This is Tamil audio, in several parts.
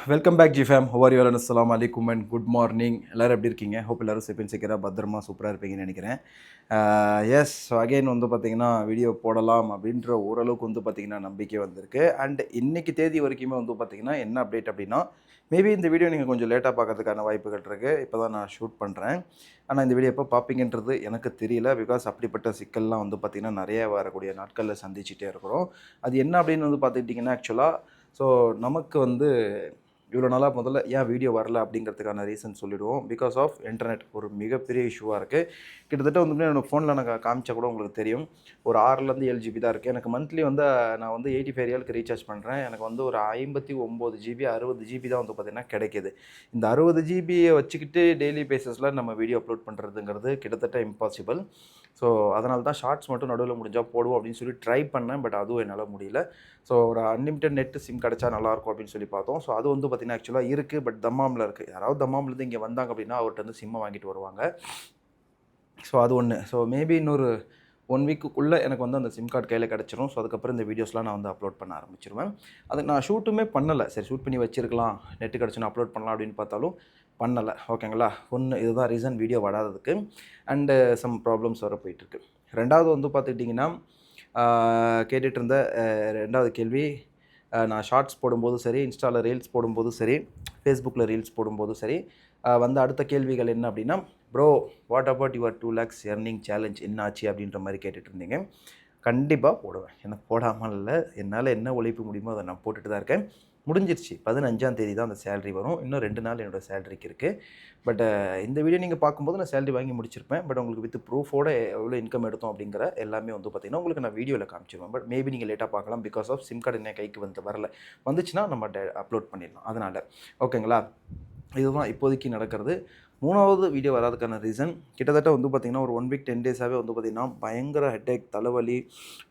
வெல்கம் பேக் ஜிஃபேம். How are you? அஸ்ஸலாமு அலைக்கும் அண்ட் குட் மார்னிங். எல்லோரும் எப்படி இருக்கீங்க? ஹோப் எல்லோரும் சேஃப் செக்யூராக பத்திரமா சூப்பராக இருப்பீங்கன்னு நினைக்கிறேன். எஸ், ஸோ அகெயின் வந்து பார்த்திங்கன்னா வீடியோ போடலாம் அப்படின்ற ஓரளவுக்கு வந்து பார்த்திங்கன்னா நம்பிக்கை வந்திருக்கு. அண்ட் இன்றைக்கி தேதி வரைக்குமே வந்து பார்த்திங்கன்னா என்ன அப்டேட் அப்படின்னா, மேபி இந்த வீடியோ நீங்கள் கொஞ்சம் லேட்டாக பார்க்கறதுக்கான வாய்ப்புகள் இருக்குது. இப்போ தான் நான் ஷூட் பண்ணுறேன். ஆனால் இந்த வீடியோ எப்போ பார்ப்பீங்கன்றது எனக்கு தெரியல. பிகாஸ் அப்படிப்பட்ட சிக்கல்லாம் வந்து பார்த்திங்கன்னா நிறைய வரக்கூடிய நாட்களில் சந்திச்சுட்டே இருக்கிறோம். அது என்ன அப்படின்னு வந்து பார்த்துக்கிட்டிங்கன்னா, ஆக்சுவலாக ஸோ நமக்கு வந்து இவ்வளோ நாளாக முதல்ல ஏன் வீடியோ வரல அப்படிங்கிறதுக்கான ரீசன் சொல்லிவிடுவோம். பிகாஸ் ஆஃப் இன்டர்நெட் ஒரு மிகப்பெரிய இஷ்யூவாக இருக்குது. கிட்டத்தட்ட வந்து என்னோடய ஃபோனில் எனக்கு காமிச்சா கூட உங்களுக்கு தெரியும், ஒரு 6லேருந்து 7 ஜிபி தான் இருக்குது. எனக்கு மந்த்லி வந்து நான் வந்து 85 ரியாலுக்கு ரீசார்ஜ் பண்ணுறேன். எனக்கு வந்து ஒரு 59 ஜிபி 60 ஜிபி தான் வந்து பார்த்திங்கன்னா கிடைக்கிது. இந்த 60 ஜிபியை வச்சுக்கிட்டு டெய்லி பேசிஸில் நம்ம வீடியோ அப்லோட் பண்ணுறதுங்கிறது கிட்டத்தட்ட இம்பாசிபிள். ஸோ அதனால தான் ஷார்ட்ஸ் மட்டும் நடுவில் முடிஞ்சால் போடுவோம் அப்படின்னு சொல்லி ட்ரை பண்ணேன். பட் அதுவும் என்னால் முடியல. ஸோ ஒரு அன்லிமிட்டட் நெட்டு சிம் கிடச்சா நல்லாயிருக்கும் அப்படின்னு சொல்லி பார்த்தோம். ஸோ அது வந்து பார்த்திங்கன்னா ஆக்சுவலாக இருக்குது. பட் தம்மாமில் இருக்குது. யாராவது தம்மாம்லேருந்து இங்கே வந்தாங்க அப்படின்னா அவர்கிட்ட வந்து சிம்மை வாங்கிட்டு வருவாங்க. ஸோ அது ஒன்று. ஸோ மேபி இன்னொரு 1 வீக்குக்குள்ளே எனக்கு வந்து அந்த சிம் கார்டு கையில் கிடச்சிரும். ஸோ அதுக்கப்புறம் இந்த வீடியோஸ்லாம் நான் வந்து அப்லோட் பண்ண ஆரம்பிச்சிருவேன். அதுக்கு நான் ஷூட்டுமே பண்ணலை. சரி, ஷூட் பண்ணி வச்சிருக்கலாம், நெட்டு கிடச்சுன்னு அப்லோட் பண்ணலாம் அப்படின்னு பார்த்தாலும் பண்ணலை. ஓகேங்களா? ஒன்று இதுதான் ரீசன் வீடியோ வராததுக்கு. அண்டு சம் ப்ராப்ளம்ஸ் வர போயிட்டுருக்கு. ரெண்டாவது வந்து பார்த்துக்கிட்டிங்கன்னா, கேட்டுட்டு இருந்த ரெண்டாவது கேள்வி, நான் ஷார்ட்ஸ் போடும்போதும் சரி, இன்ஸ்டாவில் ரீல்ஸ் போடும்போதும் சரி, ஃபேஸ்புக்கில் ரீல்ஸ் போடும்போதும் சரி, வந்த அடுத்த கேள்விகள் என்ன அப்படின்னா, bro what about your 2 lakhs earning challenge என்ன ஆச்சு அப்படின்ற மாதிரி கேட்டுட்டு இருந்தீங்க. கண்டிப்பாக போடுவேன். எனக்கு போடாமல் இல்லை. என்னால் என்ன உழைப்பு முடியுமோ அதை நான் போட்டுட்டு தான் இருக்கேன். முடிஞ்சிருச்சு. 15ஆம் தேதி தான் அந்த சேலரி வரும். இன்னும் 2 நாள் என்னோடய சேலரிக்கு இருக்குது. பட் இந்த வீடியோ நீங்கள் பார்க்கும்போது நான் சேலரி வாங்கி முடிச்சிருப்பேன். பட் உங்களுக்கு வித் ப்ரூஃபோட எவ்வளோ இன்கம் எடுத்தோம் அப்படிங்கிற எல்லாமே வந்து பார்த்திங்கன்னா உங்களுக்கு நான் வீடியோவில் காமிச்சிருவேன். பட் மேபி நீங்கள் லேட்டாக பார்க்கலாம். பிகாஸ் ஆஃப் சிம் கார்டு என்ன கைக்கு வரல. வந்துச்சுன்னா நம்ம அப்லோட் பண்ணிடலாம். அதனால் ஓகேங்களா? இதுதான் இப்போதைக்கு நடக்கிறது. 3வது வீடியோ வராதுக்கான ரீசன் கிட்டத்தட்ட வந்து பார்த்திங்கன்னா ஒரு 1 வீக் 10 டேஸாகவே வந்து பார்த்திங்கன்னா பயங்கர ஹெட்டேக், தலைவலி,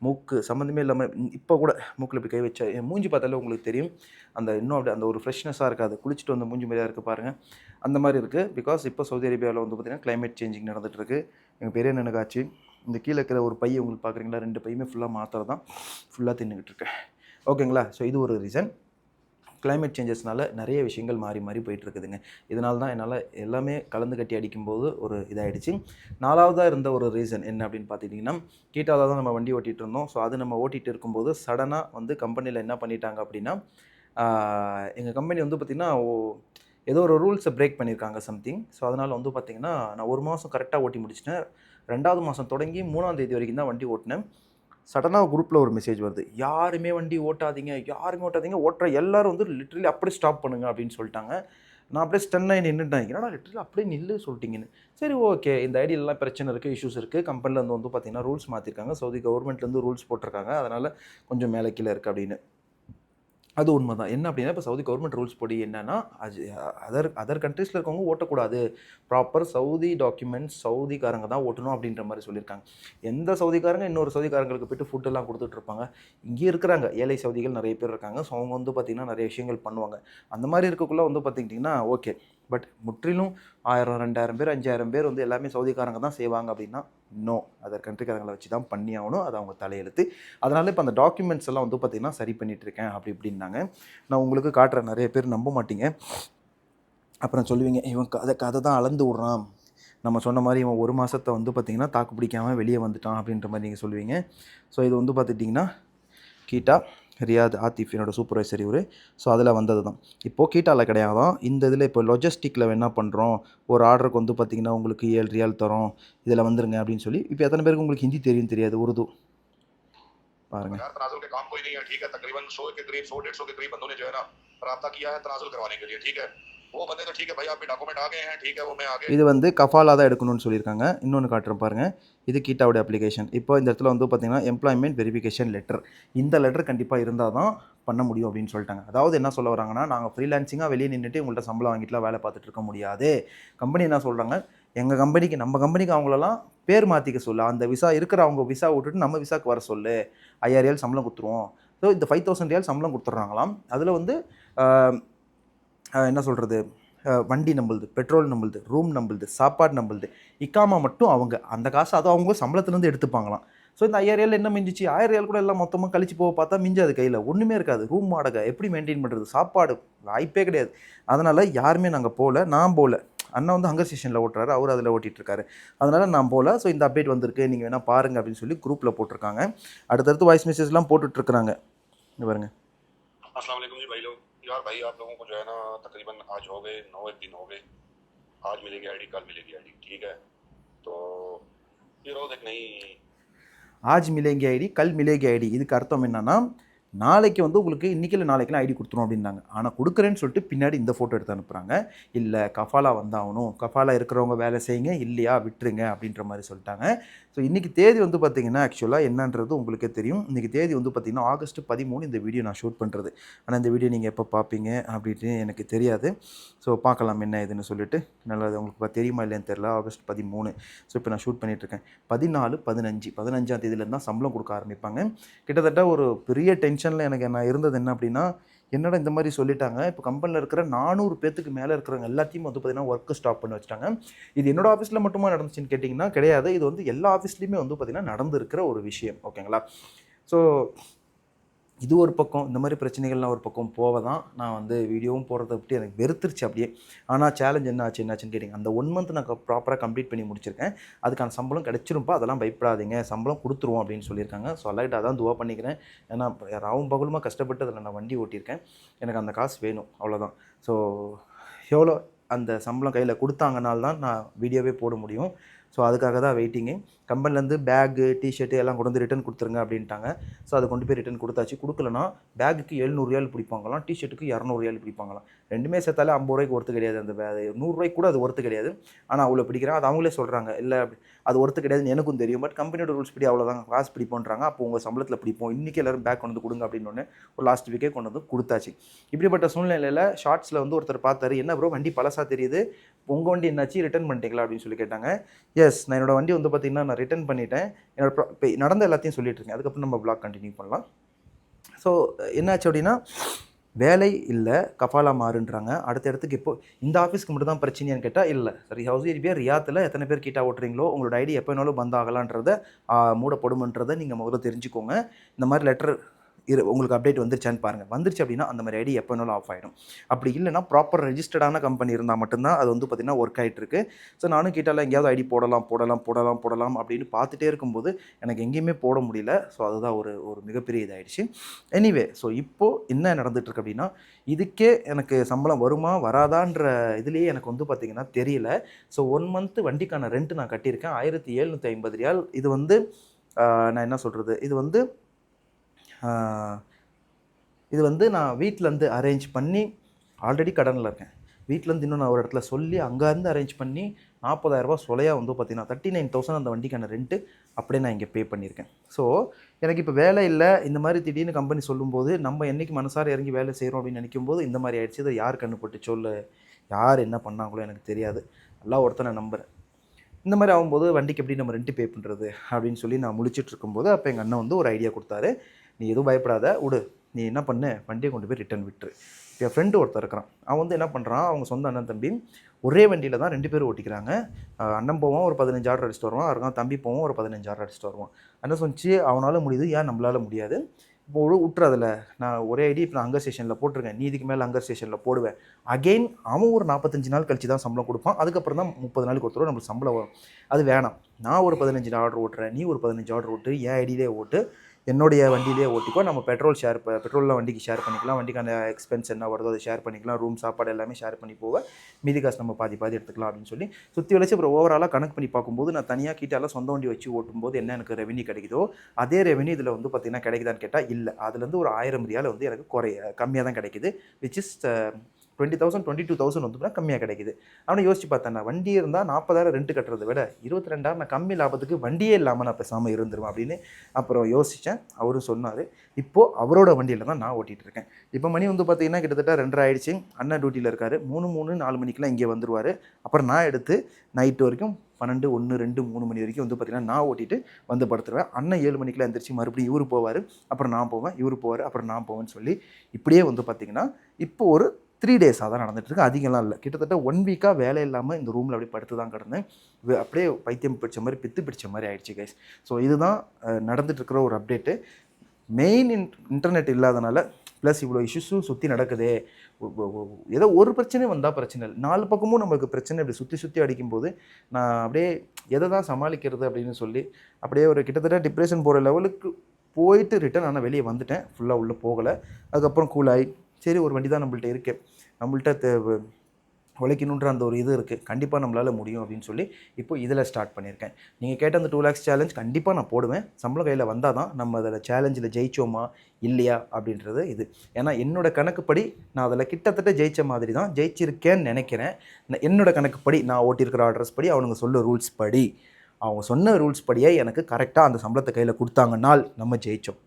மூக்கு சம்மந்தமே இல்லாமல் இப்போ கூட மூக்கில் இப்படி கை வச்சா என் மூஞ்சி பார்த்தாலே உங்களுக்கு தெரியும். அந்த இன்னும் அப்படி அந்த ஒரு ஃப்ரெஷ்னஸாக இருக்காது. குளிச்சுட்டு வந்த மூஞ்சி மாதிரியாக இருக்குது பாருங்கள். அந்த மாதிரி இருக்குது. பிகாஸ் இப்போ சவுதி அரேபியாவில் வந்து பார்த்திங்கன்னா கிளைமேட் சேஞ்சிங் நடந்துகிட்ருக்கு. எங்கள் பெரிய நினைக்காச்சு இந்த கீழே இருக்கிற ஒரு பையை உங்களுக்கு பார்க்குறீங்களா, 2 பையுமே ஃபுல்லாக மாத்திரை தான் ஃபுல்லாக தின்னுக்கிட்டு இருக்கேன். ஓகேங்களா? ஸோ இது ஒரு ரீசன். கிளைமேட் சேஞ்சஸ்னால நிறைய விஷயங்கள் மாறி மாறி போயிட்டுருக்குதுங்க. இதனால தான் என்னால் எல்லாமே கலந்து கட்டி அடிக்கும்போது ஒரு இதாகிடுச்சு. 4வதாக இருந்த ஒரு ரீசன் என்ன அப்படின்னு பார்த்துக்கிட்டிங்கன்னா, கீட்டாவில் தான் நம்ம வண்டி ஓட்டிகிட்டு இருந்தோம். ஸோ அது நம்ம ஓட்டிகிட்டு இருக்கும்போது சடனாக வந்து கம்பெனியில் என்ன பண்ணிட்டாங்க அப்படின்னா, எங்கள் கம்பெனி வந்து பார்த்திங்கன்னா ஏதோ ஒரு ரூல்ஸை பிரேக் பண்ணியிருக்காங்க சம்திங். ஸோ அதனால் வந்து பார்த்திங்கன்னா நான் 1 மாதம் கரெக்டாக ஓட்டி முடிச்சிட்டேன். 2வது மாதம் தொடங்கி 3ஆம் தேதி வரைக்கும் தான் வண்டி ஓட்டினேன். சடனாக குரூப்பில் ஒரு மெசேஜ் வருது, யாருமே வண்டி ஓட்டாதீங்க, ஓட்டுற எல்லோரும் வந்து லிட்ரலி அப்படியே ஸ்டாப் பண்ணுங்க அப்படின்னு சொல்லிட்டாங்க. நான் அப்படியே ஸ்டன்னாகி நின்றுட்டேன். என்னடா லிட்ரலி அப்படியே நில்லு சொல்லிட்டீங்கன்னு. சரி, ஓகே, இந்த ஐடியிலலாம் பிரச்சனை இருக்குது, இஷ்யூஸ் இருக்குது. கம்பெனியில் வந்து பார்த்திங்கன்னா ரூல்ஸ் மாற்றிருக்காங்க. சவுதி கவர்மெண்ட்லேருந்து ரூல்ஸ் போட்டிருக்காங்க. அதனால் கொஞ்சம் மேலே கீழே இருக்குது அப்படின்னு. அது உண்மை தான். என்ன அப்படின்னா, இப்போ சவுதி கவர்மெண்ட் ரூல்ஸ் படி என்னென்னா, அது அதர் கண்ட்ரீஸில் இருக்கவங்க ஓட்டக்கூடாது. ப்ராப்பர் சவுதி டாக்குமெண்ட்ஸ் சவுதிக்காரங்க தான் ஓட்டணும் அப்படின்ற மாதிரி சொல்லியிருக்காங்க. எந்த சவுதிக்காரங்க இன்னொரு சவுதிக்காரங்களுக்கு போய்ட்டு ஃபுட்டெல்லாம் கொடுத்துட்ருப்பாங்க. இங்கே இருக்கிறாங்க ஏழை சவுதிகள் நிறைய பேர் இருக்காங்க. ஸோ அவங்க வந்து பார்த்திங்கன்னா நிறைய விஷயங்கள் பண்ணுவாங்க. அந்த மாதிரி இருக்கக்குள்ளே வந்து பார்த்திங்கன்னா ஓகே. பட் முற்றிலும் 1000, 2000 பேர், 5000 பேர் வந்து எல்லாமே சவுதிக்காரங்க தான் செய்வாங்க அப்படின்னா நோ. அதர் கண்ட்ரிக்காரங்களை வச்சு தான் பண்ணி ஆகணும். அது அவங்க தலையெழுத்து. அதனால் இப்போ அந்த டாக்குமெண்ட்ஸ் எல்லாம் வந்து பார்த்திங்கன்னா சரி பண்ணிகிட்ருக்கேன் அப்படி இப்படின்னாங்க. நான் உங்களுக்கு காட்டுறேன். நிறைய பேர் நம்ப மாட்டீங்க. அப்புறம் சொல்லுவீங்க, இவன் கதை தான் அளந்து விட்றான், நம்ம சொன்ன மாதிரி இவன் 1 மாதத்தை வந்து பார்த்திங்கன்னா தாக்கு பிடிக்காமல் வெளியே வந்துட்டான் அப்படின்ற மாதிரி நீங்கள் சொல்லுவீங்க. ஸோ இது வந்து பார்த்துட்டிங்கன்னா கீட்டா ரியாத் ஆத்திஃப் என்னோட சூப்பர்வைசர் இவர். ஸோ அதில் வந்தது தான். இப்போது கீட்டாவில் கிடையாதான். இந்த இதில் இப்போ லாஜிஸ்டிக்கில் என்ன பண்ணுறோம், ஒரு ஆர்டருக்கு வந்து பார்த்திங்கன்னா உங்களுக்கு 7 ரியால் தரோம், இதில் வந்துருங்க அப்படின்னு சொல்லி. இப்போ எத்தனை பேருக்கு உங்களுக்கு ஹிந்தி தெரியும் தெரியாது, உருது பாருங்கள். இது வந்து கஃபாலா தான் எடுக்கணும்னு சொல்லியிருக்காங்க. இன்னொன்று காட்டுறேன் பாருங்கள். இது கீட்டாவோட அப்ளிகேஷன். இப்போ இந்த இடத்துல வந்து பார்த்திங்கன்னா எம்ப்ளாய்மெண்ட் வெரிஃபிகேஷன் லெட்டர். இந்த லெட்டர் கண்டிப்பாக இருந்தால் தான் பண்ண முடியும் அப்படின்னு சொல்லிட்டாங்க. அதாவது என்ன சொல்ல வராங்கன்னா, நாங்கள் ஃப்ரீலான்சிங்காக வெளியே நின்றுட்டு உங்கள்கிட்ட சம்பளம் வாங்கிட்டுலாம் வேலை பார்த்துட்டு இருக்க முடியாது. கம்பெனி என்ன சொல்கிறாங்க, எங்கள் கம்பெனிக்கு நம்ம கம்பெனிக்கு அவங்களெல்லாம் பேர் மாற்றிக்க சொல்லு. அந்த விசா இருக்கிற அவங்க விசா விட்டுட்டு நம்ம விசாவுக்கு வர சொல்லு. 5000 ரியால் சம்பளம் கொடுத்துருவோம். ஸோ இந்த 5000 ரியால் சம்பளம் கொடுத்துட்றாங்களாம். அதில் வந்து என்ன சொல்கிறது, வண்டி நம்மளுது, பெட்ரோல் நம்மளுது, ரூம் நம்மளுது, சாப்பாடு நம்மளுது, இக்காமா மட்டும் அவங்க. அந்த காசு அதுவும் அவங்க சம்பளத்துலேருந்து எடுத்துப்பாங்களாம். ஸோ இந்த 5000 என்ன மிஞ்சிச்சு, 1000 கூட எல்லாம் மொத்தமாக கழிச்சு போக பார்த்தா மிஞ்சாது, கையில் ஒன்றுமே இருக்காது. ரூம் வாடகை எப்படி மெயின்டைன் பண்ணுறது, சாப்பாடு வாய்ப்பே கிடையாது. அதனால் யாருமே நாங்கள் போகல, நான் போகல. அண்ணா வந்து ஹங்கர் ஸ்டேஷனில் ஓட்டுறாரு, அவர் அதில் ஓட்டிகிட்டு இருக்காரு. அதனால் நான் போகல. ஸோ இந்த அப்டேட் வந்திருக்கு, நீங்கள் வேணால் பாருங்கள் அப்படின்னு சொல்லி குரூப்பில் போட்டிருக்காங்க. அடுத்தடுத்து வாய்ஸ் மெசேஜ்லாம் போட்டுட்ருக்குறாங்க. இங்கே பாருங்க. अस्सलाम वालेकुम जी भाई लोग। यार भाई आप लोगों को जो है ना तकरीबन आज हो गए 9 दिन हो गए। आज मिलेगी आईडी, कल मिलेगी आईडी, ठीक है। तो ये रोज एक नई ஆஜ் மிலேங்கி ஐடி, கல் மிலேகி ஐடி. இதுக்கு அர்த்தம் என்னன்னா, நாளைக்கு வந்து உங்களுக்கு இன்றைக்கி இல்லை நாளைக்கெலாம் ஐடி கொடுத்துரும் அப்படின்னாங்க. ஆனால் கொடுக்குறேன்னு சொல்லிட்டு பின்னாடி இந்த ஃபோட்டோ எடுத்து அனுப்புகிறாங்க. இல்லை கஃபாலா வந்தாகணும், கஃபாலா இருக்கிறவங்க வேலை செய்யுங்க, இல்லையா விட்டுருங்க அப்படின்ற மாதிரி சொல்லிட்டாங்க. ஸோ இன்றைக்கி தேதி வந்து பார்த்திங்கன்னா ஆக்சுவலாக என்னன்றது உங்களுக்கே தெரியும். இன்றைக்கி தேதி வந்து பார்த்திங்கன்னா ஆகஸ்ட் 13 இந்த வீடியோ நான் ஷூட் பண்ணுறது. ஆனால் இந்த வீடியோ நீங்கள் எப்போ பார்ப்பீங்க அப்படின்ட்டு எனக்கு தெரியாது. ஸோ பார்க்கலாம் என்ன இதுன்னு சொல்லிட்டு. நல்லா உங்களுக்கு தெரியுமா இல்லைன்னு தெரியல. ஆகஸ்ட் 13. ஸோ இப்போ நான் ஷூட் பண்ணிகிட்ருக்கேன். 14, 15 15ஆம் தேதியிலேருந்து தான் சம்பளம் கொடுக்க ஆரம்பிப்பாங்க. கிட்டத்தட்ட ஒரு பெரிய டென்ஷனில் எனக்கு நான் இருந்தது என்ன அப்படின்னா, என்னடா இந்த மாதிரி சொல்லிட்டாங்க. இப்போ கம்பெனியில் இருக்கிற 400 பேத்துக்கு மேலே இருக்கிறவங்க எல்லாத்தையும் வந்து பார்த்திங்கன்னா ஒர்க்கு ஸ்டாப் பண்ணி வச்சுட்டாங்க. இது என்னோடய ஆஃபீஸில் மட்டுமா நடந்துச்சுன்னு கேட்டிங்கன்னா கிடையாது. இது வந்து எல்லா ஆஃபீஸ்லேயுமே வந்து பார்த்திங்கன்னா நடந்திருக்கிற ஒரு விஷயம். ஓகேங்களா? ஸோ இது ஒரு பக்கம், இந்த மாதிரி பிரச்சனைகள்லாம் ஒரு பக்கம் போக தான் நான் வந்து வீடியோவும் போடுறத விட்டு எனக்கு வெறுத்துருச்சு அப்படியே. ஆனால் சேலஞ்ச் என்னாச்சுன்னு கேட்டிங்க, அந்த 1 மந்த் நான் ப்ராப்பராக கம்ப்ளீட் பண்ணி முடிச்சிருக்கேன். அதுக்கான சம்பளம் கிடச்சிருப்பா, அதெல்லாம் பயப்படாதீங்க, சம்பளம் கொடுத்துருவோம் அப்படின்னு சொல்லியிருக்காங்க. ஸோ அல்லாஹ்கிட்ட அதான் துவா பண்ணிக்கிறேன். ஏன்னா ராவும் பகலுமா கஷ்டப்பட்டு அதில் நான் வண்டி ஓட்டியிருக்கேன். எனக்கு அந்த காசு வேணும், அவ்வளோதான். ஸோ எவ்வளோ அந்த சம்பளம் கையில் கொடுத்தாங்கனால்தான் நான் வீடியோவே போட முடியும். ஸோ அதுக்காக தான் வெயிட்டிங்கு. கம்பெனிலேருந்து பேக்கு, டிஷர்ட்டு எல்லாம் கொண்டு வந்து ரிட்டன் கொடுத்துருங்க அப்படின்ட்டாங்க. ஸோ அதை கொண்டு போய் ரிட்டன் கொடுத்தாச்சு. கொடுக்கலனா பேக்குக்கு 700 ரியால் பிடிப்பாங்களாம், டிஷர்ட்டுக்கு 200 ரியால் பிடிப்பாங்களாம். ரெண்டுமே சேர்த்தாலே 50 ரூபாய்க்கு ஒர்த்து கிடையாது. அந்த 100 ரூபாய்க்கு கூட அது ஒர்த்து கிடையாது. ஆனால் அவ்வளோ பிடிக்கிறேன். அது அவங்களே சொல்கிறாங்க, இல்லை அது ஒர்த்து கிடையாதுன்னு எனக்கும் தெரியும். பட் கம்பெனியோட ரூல்ஸ் படி அவ்வளோதான், காசு பிடிப்போன்றாங்க. அப்போ உங்கள் சம்பளத்தில் பிடிப்போம், இன்றைக்கி எல்லோரும் பேக் கொண்டு வந்து கொடுங்க அப்படின்னு ஒரு லாஸ்ட் வீக்கே கொண்டு வந்து கொடுத்தாச்சு. இப்படிப்பட்ட சூழ்நிலையில் ஷார்ட்ஸில் வந்து ஒருத்தர் பார்த்தாரு, என்ன ப்ரோ வண்டி பழசாக தெரியுது, உங்கள் வண்டி என்னாச்சு, ரிட்டன் பண்ணிட்டீங்களா அப்படின்னு சொல்லி கேட்டாங்க. எஸ், நான் என்னோடய வண்டி வந்து பார்த்திங்கன்னா நான் ரிட்டன் பண்ணிட்டேன். என்னோட இப்போ நடந்த எல்லாத்தையும் சொல்லிட்டு இருக்கேன். அதுக்கப்புறம் நம்ம வ்ளாக் கண்டினியூ பண்ணலாம். ஸோ என்னாச்சு அப்படின்னா, வேலை இல்லை, கஃபாலா மாறுன்றாங்க. அடுத்த இடத்துக்கு இப்போ இந்த ஆஃபீஸ்க்கு மட்டும் தான் பிரச்சனையான்னு கேட்டால் இல்லை. சரி, ஹவுஸ் பேர் ரியாத்தில் எத்தனை பேர் கிட்டா ஓட்டுறீங்களோ உங்களோட ஐடி எப்போ வேணாலும் பந்த் ஆகலான்றதை மூடப்படுமன்றதை நீங்கள் முதல்ல தெரிஞ்சுக்கோங்க. இந்த மாதிரி லெட்டர் உங்களுக்கு அப்டேட் வந்துருச்சான்னு பாருங்கள். வந்துருச்சு அப்படின்னா அந்த மாதிரி ஐடி எப்போ வேணாலும் ஆஃப் ஆகிடும். அப்படி இல்லைனா ப்ராப்பர் ரெஜிஸ்டர்டான கம்பெனி இருந்தால் மட்டும்தான் அது வந்து பார்த்திங்கன்னா ஒர்க் ஆகிட்டுருக்கு. ஸோ நானும் கேட்டால் எங்கேயாவது ஐடி போடலாம் அப்படின்னு பார்த்துட்டே இருக்கும்போது எனக்கு எங்கேயுமே போட முடியல. ஸோ அதுதான் ஒரு மிகப்பெரிய இதாகிடுச்சு. எனிவே, ஸோ இப்போது என்ன நடந்துகிட்ருக்கு அப்படின்னா, இதுக்கே எனக்கு சம்பளம் வருமா வராதான்ற இதுலேயே எனக்கு வந்து பார்த்திங்கன்னா தெரியல. ஸோ 1 மந்த்து வண்டிக்கான ரெண்ட் நான் கட்டியிருக்கேன், 1750 ரியால். இது வந்து நான் என்ன சொல்கிறது, இது வந்து நான் வீட்டிலேருந்து அரேஞ்ச் பண்ணி ஆல்ரெடி கடனில் இருக்கேன். வீட்டிலேருந்து இன்னும் நான் ஒரு இடத்துல சொல்லி அங்கேருந்து அரேஞ்ச் பண்ணி 40,000 ரூபா சொலையாக வந்து பார்த்திங்கன்னா 39,000 அந்த வண்டிக்கான ரெண்ட்டு அப்படியே நான் இங்கே பே பண்ணியிருக்கேன். ஸோ எனக்கு இப்போ வேலை இல்லை, இந்த மாதிரி திடீர்னு கம்பெனி சொல்லும்போது நம்ம என்றைக்கு மனசார இறங்கி வேலை செய்கிறோம் அப்படின்னு நினைக்கும்போது இந்த மாதிரி ஆயிடுச்சு. இதை யார் கண்டுபட்டுச்சோ இல்லை யார் என்ன பண்ணாங்களோ எனக்கு தெரியாது. நல்லா ஒருத்தனை நம்புகிறேன். இந்த மாதிரி ஆகும்போது வண்டிக்கு எப்படி நம்ம ரெண்ட்டு பே பண்ணுறது அப்படின்னு சொல்லி நான் முழிச்சிட்டு இருக்கும்போது அப்போ எங்கள் அண்ணன் வந்து ஒரு ஐடியா கொடுத்தாரு. நீ எதுவும் பயப்படாத, விடு, நீ என்ன பண்ணு, வண்டியை கொண்டு போய் ரிட்டன் விட்டுரு. இப்போ என் ஃப்ரெண்டு ஒருத்தர் இருக்கிறான், அவன் வந்து என்ன பண்ணுறான், அவங்க சொந்த அண்ணன் தம்பி ஒரே வண்டியில் தான் 2 பேரும் ஓட்டிக்கிறாங்க. அண்ணன் போவான் ஒரு 15 ஆர்டர் அடிச்சுட்டு வருவான், இருக்கான் தம்பி போவான் ஒரு 15 ஆர்டர் அடிச்சுட்டு வருவான். அண்ணன் சொன்னிச்சு அவனால் முடியுது, ஏன் நம்மளால் முடியாது, இப்போ விட்டுறதில்ல. நான் ஒரே ஐடி இப்போ நான் ஹங்கர் ஸ்டேஷனில் போட்டிருக்கேன், நீதிக்கு மேலே ஹங்கர் ஸ்டேஷனில் போடுவேன். அகெயின் அவன் ஒரு 45 நாள் கழிச்சு தான் சம்பளம் கொடுப்பான். அதுக்கப்புறம் தான் 30 நாளைக்கு ஒருத்தர் நம்மளுக்கு சம்பளம் வரும். அது வேணாம், நான் ஒரு 15 ஆர்டர் ஓட்டுறேன், நீ ஒரு 15 ஆர்டர் ஓட்டு, என் ஐடியிலே ஓட்டு, என்னுடைய வண்டியிலே ஓட்டிக்கோ, நம்ம பெட்ரோலில் வண்டிக்கு ஷேர் பண்ணிக்கலாம், வண்டிக்கான எக்ஸ்பென்ஸ் என்ன வருதோ அதை ஷேர் பண்ணிக்கலாம், ரூம் சாப்பாடு எல்லாமே ஷேர் பண்ணி போக மீதி காசு நம்ம பாதி எடுத்துக்கலாம் அப்படின்னு சொல்லி சுற்றி வளைச்சு அப்புறம் ஓவராலாக கணக்கு பண்ணி பார்க்கும்போது நான் தனியாக கிட்டாலாம் சொந்த வண்டி வச்சு ஓட்டும்போது என்ன எனக்கு ரெவன்யூ கிடைக்குதோ அதே ரெவன்யூ இதில் வந்து பார்த்திங்கன்னா கிடைக்குதான்னு கேட்டால் இல்லை. அதுலேருந்து ஒரு 1000 ரியால் வந்து எனக்கு கம்மியாக தான் கிடைக்குது. விச் இஸ் 20,000 22,000 வந்து கம்மியாக கிடைக்குது. அவனை யோசிச்சு பார்த்தேன், நான் வண்டி இருந்தால் 40,000 ரெண்ட் கட்டுறதை விட 22,000 நான் கம்மி லாபத்துக்கு வண்டியே இல்லாமல் நான் பேசாமல் இருந்துருவேன் அப்படின்னு அப்புறம் யோசித்தேன். அவரும் சொன்னார். இப்போது அவரோட வண்டியில் தான் நான் ஓட்டிகிட்டு இருக்கேன். இப்போ மணி வந்து பார்த்திங்கன்னா கிட்டத்தட்ட 2:30 ஆயிடுச்சு. அண்ணன் டியூட்டியில் இருக்கார். 4 மணிக்கெலாம் இங்கே வந்துடுவார். அப்புறம் நான் எடுத்து நைட்டு வரைக்கும் 12, 1, 2, 3 மணி வரைக்கும் வந்து பார்த்திங்கன்னா நான் ஓட்டிட்டு வந்து படுத்துருவேன். அண்ணன் 7 மணிக்கெலாம் எந்திரிச்சு மறுபடியும் இவர் போவார், அப்புறம் நான் போவேன், இவர் போவார், அப்புறம் நான் போவேன்னு சொல்லி இப்படியே வந்து பார்த்திங்கன்னா இப்போ ஒரு 3 டேஸாக தான் நடந்துகிட்ருக்கு, அதிகம்லாம் இல்லை. கிட்டத்தட்ட 1 வீக்காக வேலை இல்லாமல் இந்த ரூமில் அப்படியே படுத்து தான் கிடந்தேன். அப்படியே பைத்தியம் பிடிச்ச மாதிரி, பித்து பிடிச்ச மாதிரி ஆயிடுச்சு கைஸ். ஸோ இதுதான் நடந்துகிட்ருக்கிற ஒரு அப்டேட்டு. மெயின் இன்டர்நெட் இல்லாதனால ப்ளஸ் இவ்வளோ இஷ்யூஸும் சுற்றி நடக்குதே, ஏதோ ஒரு பிரச்சனை வந்தால் பிரச்சனை இல்லை, 4 பக்கமும் நம்மளுக்கு பிரச்சனை இப்படி சுற்றி சுற்றி அடிக்கும்போது நான் அப்படியே எதை தான் சமாளிக்கிறது அப்படின்னு சொல்லி அப்படியே ஒரு கிட்டத்தட்ட டிப்ரெஷன் போகிற லெவலுக்கு போயிட்டு ரிட்டர்ன் ஆனால் வெளியே வந்துட்டேன். ஃபுல்லாக உள்ளே போகலை. அதுக்கப்புறம் கூலாகி சரி ஒரு வண்டி தான் நம்மள்ட்ட இருக்குது, நம்மள்ட்ட உழைக்கணுன்ற அந்த ஒரு இது இருக்குது, கண்டிப்பாக நம்மளால் முடியும் அப்படின்னு சொல்லி இப்போ இதில் ஸ்டார்ட் பண்ணியிருக்கேன். நீங்கள் கேட்ட அந்த 2 lakhs சேலஞ்ச் கண்டிப்பாக நான் போடுவேன். சம்பளம் கையில் வந்தால் தான் நம்ம அதில் சேலஞ்சில் ஜெயிச்சோமா இல்லையா அப்படின்றது இது. ஏன்னா என்னோட கணக்குப்படி நான் அதில் கிட்டத்தட்ட ஜெயித்த மாதிரி தான் ஜெயிச்சிருக்கேன்னு நினைக்கிறேன். என்னோட கணக்குப்படி நான் ஓட்டியிருக்கிற அட்ரஸ் படி அவனுங்க சொல்ல ரூல்ஸ் படி அவங்க சொன்ன ரூல்ஸ் படியே எனக்கு கரெக்டாக அந்த சம்பளத்தை கையில் கொடுத்தாங்கனால் நம்ம ஜெயித்தோம்.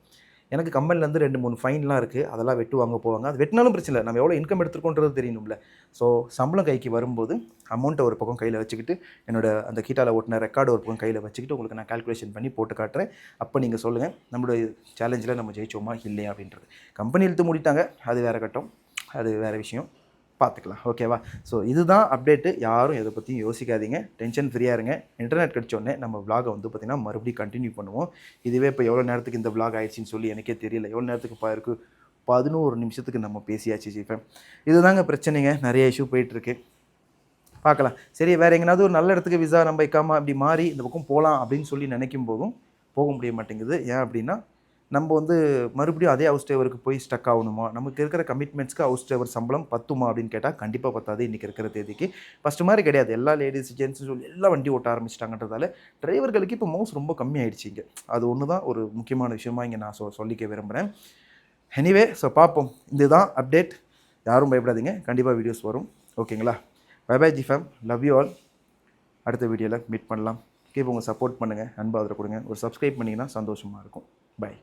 எனக்கு கம்பெனிலேருந்து 2-3 ஃபைன்லாம் இருக்குது, அதெல்லாம் வெட்டுவாங்க போவாங்க. அது வெட்டினாலும் பிரச்சனை இல்லை, நம்ம எவ்வளோ இன்கம் எடுத்துருக்கோன்றது தெரியணும்ல. ஸோ சம்பளம் கைக்கு வரும்போது அமௌண்ட்டை ஒரு பக்கம் கையில் வச்சுக்கிட்டு என்னோட அந்த கீட்டாவில் ஓட்டின ரெக்கார்டு ஒரு பக்கம் கையில் வச்சுக்கிட்டு உங்களுக்கு நான் கால்குலேஷன் பண்ணி போட்டு காட்டுறேன். அப்போ நீங்கள் சொல்லுங்கள் நம்மளுடைய சேலஞ்சில் நம்ம ஜெயிச்சோமா இல்லையா அப்படின்றது. கம்பெனி இழுத்து மூடிட்டாங்க, அது வேறு கட்டம், அது வேறு விஷயம், பார்த்துக்கலாம். ஓகேவா? ஸோ இதுதான் அப்டேட்டு. யாரும் எதை பற்றியும் யோசிக்காதீங்க, டென்ஷன் ஃப்ரீயாக இருங்க. இன்டர்நெட் கிடச்சோடனே நம்ம விலாகை வந்து பார்த்திங்கன்னா மறுபடியும் கண்டினியூ பண்ணுவோம். இதுவே இப்போ எவ்வளோ நேரத்துக்கு இந்த விலாக் ஆயிடுச்சின்னு சொல்லி எனக்கே தெரியல. எவ்வளோ நேரத்துக்கு இருக்குது, 11 நிமிஷத்துக்கு நம்ம பேசியாச்சு ஜிஃபேம். இதுதாங்க பிரச்சனைங்க, நிறைய இஷ்யூ போயிட்டுருக்கு. பார்க்கலாம். சரி வேறு எங்கேனாவது ஒரு நல்ல இடத்துக்கு விசா நம்ம வைக்காமல் அப்படி மாறி இந்த பக்கம் போகலாம் அப்படின்னு சொல்லி நினைக்கும் போதும் போக முடிய மாட்டேங்குது. ஏன் அப்படின்னா நம்ம வந்து மறுபடியும் அதே ஹவுஸ் டிரைவருக்கு போய் ஸ்டக் ஆகணுமா, நமக்கு இருக்கிற கமிட்மெண்ட்ஸ்க்கு ஹவுஸ் டிரைவர் சம்பளம் பத்துமா அப்படின்னு கேட்டால் கண்டிப்பாக பத்தாது. இன்றைக்கி இருக்கிற தேதிக்கு ஃபஸ்ட்டு மாதிரி கிடையாது. எல்லா லேடிஸ் ஜென்ட்ஸ் சொல்லி எல்லாம் வண்டி ஓட்ட ஆரம்பிச்சிட்டாங்கன்றதால டிரைவர்களுக்கு இப்போ மவுஸ் ரொம்ப கம்மி ஆயிடுச்சு இங்கே. அது ஒன்று தான் ஒரு முக்கியமான விஷயமா இங்கே நான் சொல்லிக்க விரும்புகிறேன். எனிவே ஸோ பார்ப்போம். இதுதான் அப்டேட். யாரும் பயப்படாதீங்க, கண்டிப்பாக வீடியோஸ் வரும். ஓகேங்களா? பை பை ஜிஃபேம், லவ் யூ ஆல். அடுத்த வீடியோவில் மீட் பண்ணலாம். கீப் உங்கள் சப்போர்ட் பண்ணுங்கள், அன்பு ஆதரவு கொடுங்க. ஒரு சப்ஸ்கிரைப் பண்ணிங்கன்னா சந்தோஷமாக இருக்கும். பை.